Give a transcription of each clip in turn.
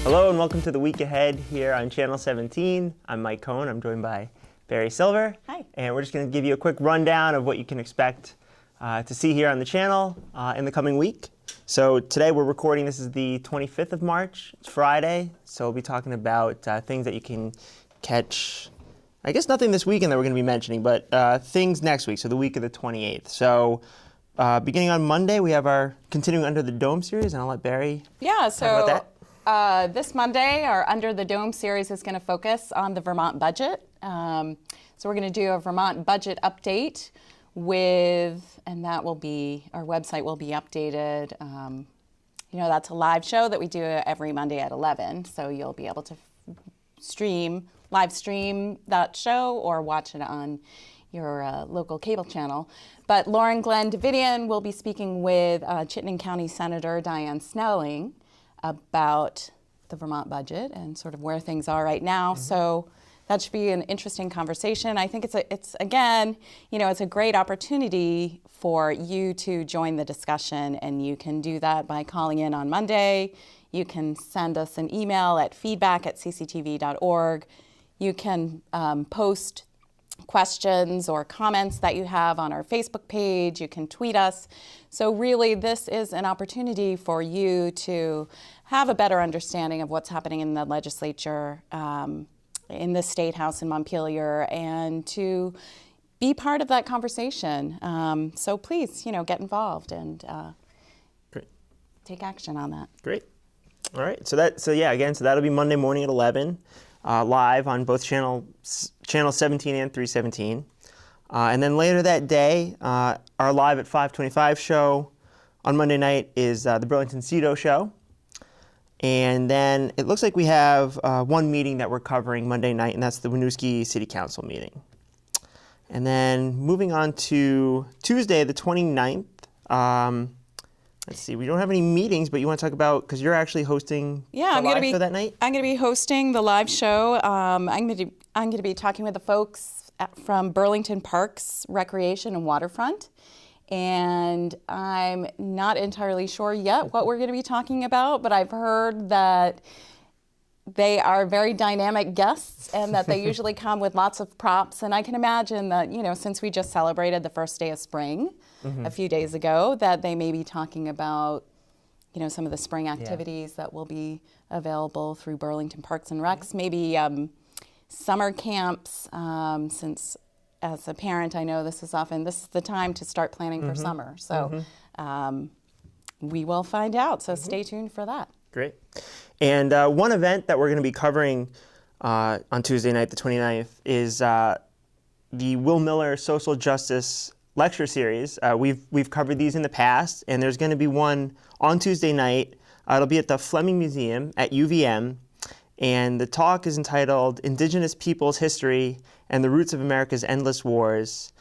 Hello and welcome to the week ahead here on Channel 17. I'm Mike Cohn. I'm joined by Barry Silver. Hi. And we're just going to give you a quick rundown of what you can expect to see here on the channel in the coming week. So today we're recording, this is the 25th of March. It's Friday, so we'll be talking about things that you can catch. I guess nothing this weekend that we're going to be mentioning, but things next week, so the week of the 28th. So beginning on Monday, we have our Continuing Under the Dome series, and I'll let Barry talk about that. This Monday, our Under the Dome series is going to focus on the Vermont budget. So we're going to do a Vermont budget update and that will be, our website will be updated. That's a live show that we do every Monday at 11. So you'll be able to live stream that show or watch it on your local cable channel. But Lauren Glenn Davidian will be speaking with Chittenden County Senator Diane Snelling about the Vermont budget and sort of where things are right now. Mm-hmm. So that should be an interesting conversation. I think it's a great opportunity for you to join the discussion, and you can do that by calling in on Monday. You can send us an email at feedback@cctv.org. You can post questions or comments that you have on our Facebook page. You can tweet us. So really, this is an opportunity for you to have a better understanding of what's happening in the legislature, in the State House in Montpelier, and to be part of that conversation. So please, get involved and take action on that. Great. All right. So that'll be Monday morning at 11. Live on both channel 17 and 317. And then later that day, our Live at 525 show on Monday night is the Burlington Cito show. And then it looks like we have one meeting that we're covering Monday night, and that's the Winooski City Council meeting. And then moving on to Tuesday, the 29th. Let's see, we don't have any meetings, but you want to talk about, because you're actually hosting the live show that night? I'm going to be hosting the live show. I'm going to be talking with the folks from Burlington Parks, Recreation, and Waterfront. And I'm not entirely sure yet what we're going to be talking about, but I've heard that they are very dynamic guests and that they usually come with lots of props. And I can imagine that, since we just celebrated the first day of spring a few days ago, that they may be talking about, some of the spring activities that will be available through Burlington Parks and Recs, maybe summer camps, since as a parent, I know this is the time to start planning for summer. So we will find out. So stay tuned for that. Great. And one event that we're going to be covering on Tuesday night, the 29th, is the Will Miller Social Justice Lecture Series. We've covered these in the past, and there's going to be one on Tuesday night. It'll be at the Fleming Museum at UVM, and the talk is entitled Indigenous Peoples' History and the Roots of America's Endless Wars,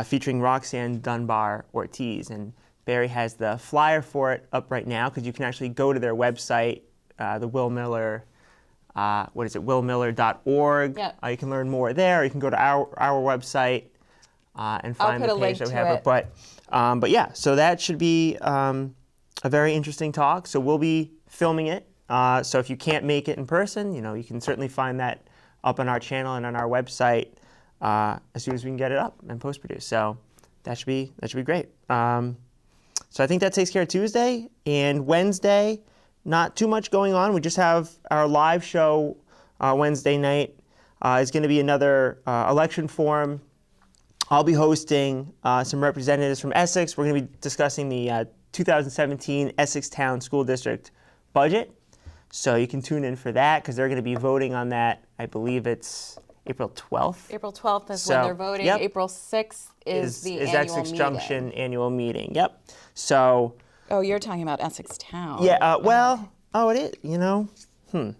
featuring Roxanne Dunbar Ortiz. And Barry has the flyer for it up right now, because you can actually go to their website, the Will Miller, willmiller.org. Yep. You can learn more there. You can go to our website and find the page that we have. But yeah, so that should be a very interesting talk. So we'll be filming it. So if you can't make it in person, you can certainly find that up on our channel and on our website as soon as we can get it up and post-produce. So that should be great. So I think that takes care of Tuesday. And Wednesday, not too much going on. We just have our live show Wednesday night. Is going to be another election forum. I'll be hosting some representatives from Essex. We're going to be discussing the 2017 Essex Town School District budget. So you can tune in for that, because they're going to be voting on that. I believe it's April 12th. April 12th is when they're voting. Yep. April 6th is the annual Essex meeting. Junction annual meeting. Yep. So. Oh, you're talking about Essex Town. Yeah. It is.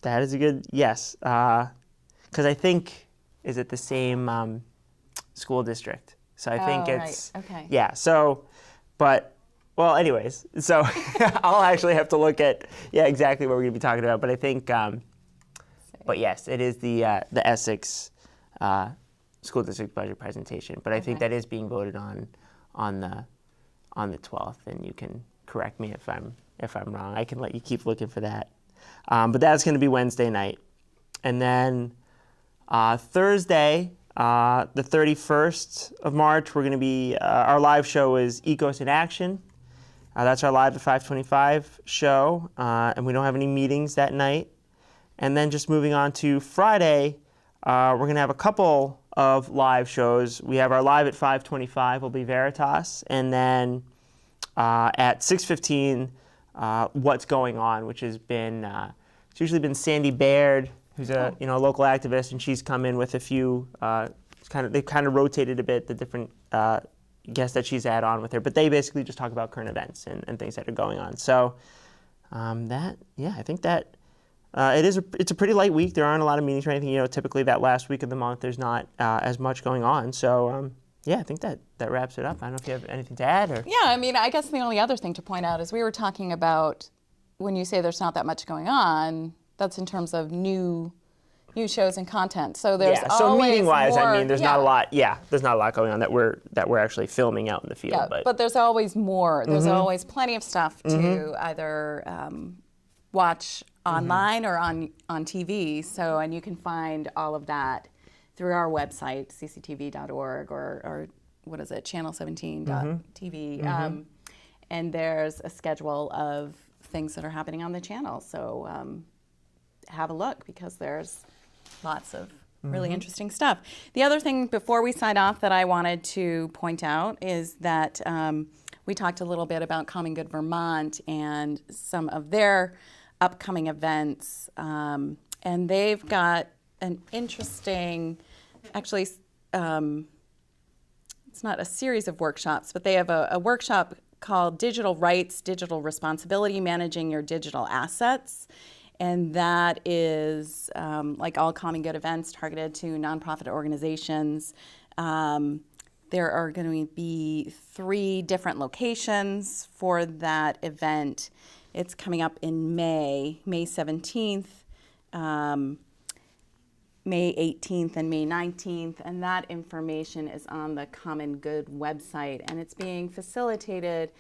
That is a good yes. Because I think, is it the same school district? So I think it's. Right. Okay. Yeah. So, but. Well, anyways, so I'll actually have to look at exactly what we're going to be talking about. But I think, but yes, it is the Essex school district budget presentation. But I think that is being voted on the 12th, and you can correct me if I'm wrong. I can let you keep looking for that. But that's going to be Wednesday night. And then Thursday, the 31st of March, we're going to be, our live show is Ecos in Action. That's our Live at 525 show, and we don't have any meetings that night. And then just moving on to Friday, we're going to have a couple of live shows. We have our Live at 525 will be Veritas, and then at 6:15, What's Going On, which has been, it's usually been Sandy Baird, who's a local activist, and she's come in with a few, they've kind of rotated a bit, the different guests that she's had on with her, but they basically just talk about current events and things that are going on. So I think that it's a pretty light week. There aren't a lot of meetings or anything. Typically that last week of the month, there's not as much going on. So I think that wraps it up. I don't know if you have anything to add. Or Yeah, I mean, I guess the only other thing to point out is we were talking about when you say there's not that much going on, that's in terms of new shows and content. So there's always so meeting-wise, more, I mean, there's not a lot. Yeah, there's not a lot going on that we're actually filming out in the field. Yeah, but there's always more. There's always plenty of stuff to either watch online or on TV. So, and you can find all of that through our website, cctv.org, or what is it, channel17.tv. And there's a schedule of things that are happening on the channel. So have a look, because there's lots of really interesting stuff. The other thing before we sign off that I wanted to point out is that we talked a little bit about Common Good Vermont and some of their upcoming events. And they've got an interesting, actually, it's not a series of workshops, but they have a workshop called Digital Rights, Digital Responsibility, Managing Your Digital Assets. And that is, like all Common Good events, targeted to nonprofit organizations. There are going to be 3 different locations for that event. It's coming up in May 17th, May 18th, and May 19th. And that information is on the Common Good website. And it's being facilitated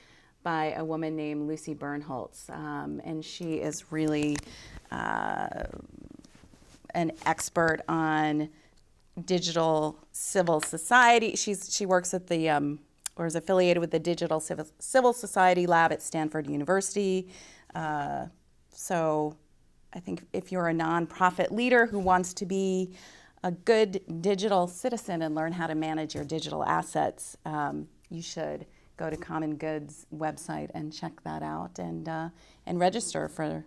by a woman named Lucy Bernholtz. And she is really an expert on digital civil society. She works at the, or is affiliated with the Digital Civil Society Lab at Stanford University. So I think if you're a nonprofit leader who wants to be a good digital citizen and learn how to manage your digital assets, you should go to Common Good's website and check that out and register for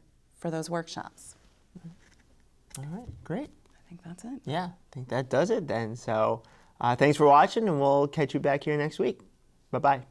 those workshops. All right, great. I think that's it. Yeah, I think that does it then. So thanks for watching, and we'll catch you back here next week. Bye-bye.